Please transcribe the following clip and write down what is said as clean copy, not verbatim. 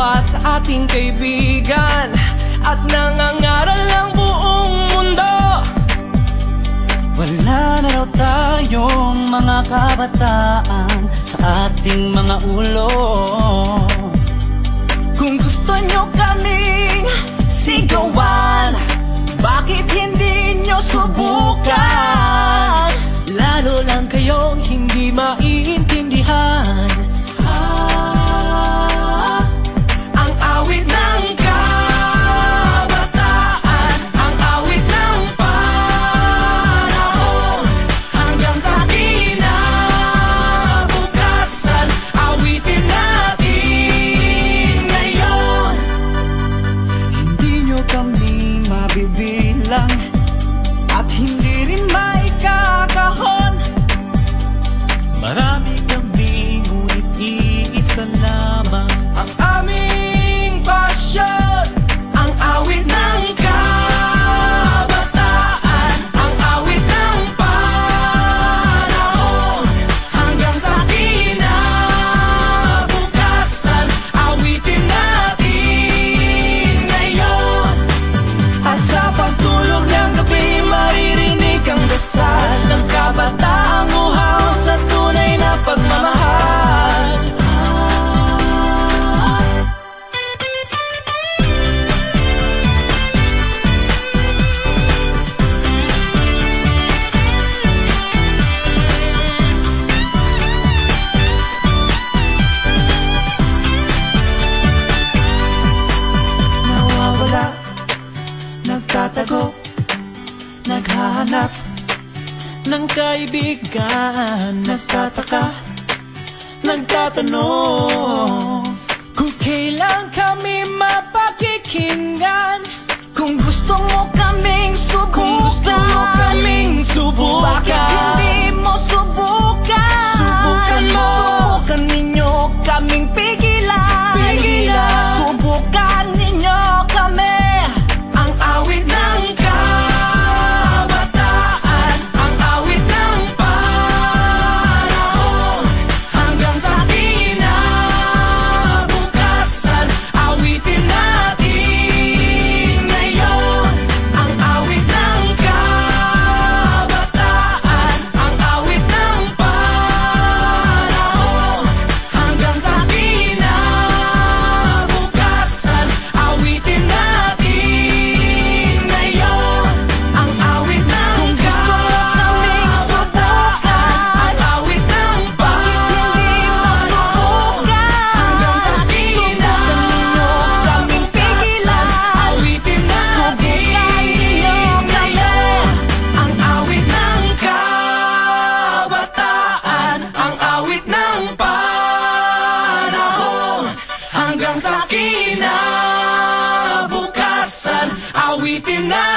dalawa sa ating kaibigan at nangangaral ng buong mundo. Wala na raw tayong mga kabataan sa ating mga ulo. Kung gusto nyo kaming sigawan, bakit hindi nyo subukan? Lalo lang kayong hindi maiintindihan ang awit ng kabataan, ang awit ng panahon, hanggang sa kinabukasan, awitin natin ngayon. Hindi nyo kami mabibilang at hindi rin maikakahon. Marami kami, ngunit iisa lamang ang aming pasyon. Ang awit ng kabataan, ang awit ng panahon, hanggang sa kinabukasan, awitin natin ngayon. At sa pagtulog ng gabi, maririnig ang dasal ng kabataang uhaw sa tunay na pagmamahal. Nawawala, nagtatago, naghahanap ng kaibigan, nagtataka, nagtatanong Kung kailan kami mapakikinggan, kung gusto mo kaming subukan, bakit hindi mo subukan? Subukan mo. Subukan ninyo kaming pigilan. Subukan ninyo kami. Ang awit ng kabataan, ang awit ng panahon, hanggang sa kinabukasan, awitin natin ngayon. Ang awit ng kabataan, ang awit ng panahon, hanggang sa kinabukasan, awitin natin ngayon. Ang awit ng kabataan, ang awit ng panahon, hanggang sa kinabukasan, kaming pigilan, awitin natin ngayon. Ang awit ng kabataan, ang awit ng panahon, hanggang sa kinabukasan, awitin natin.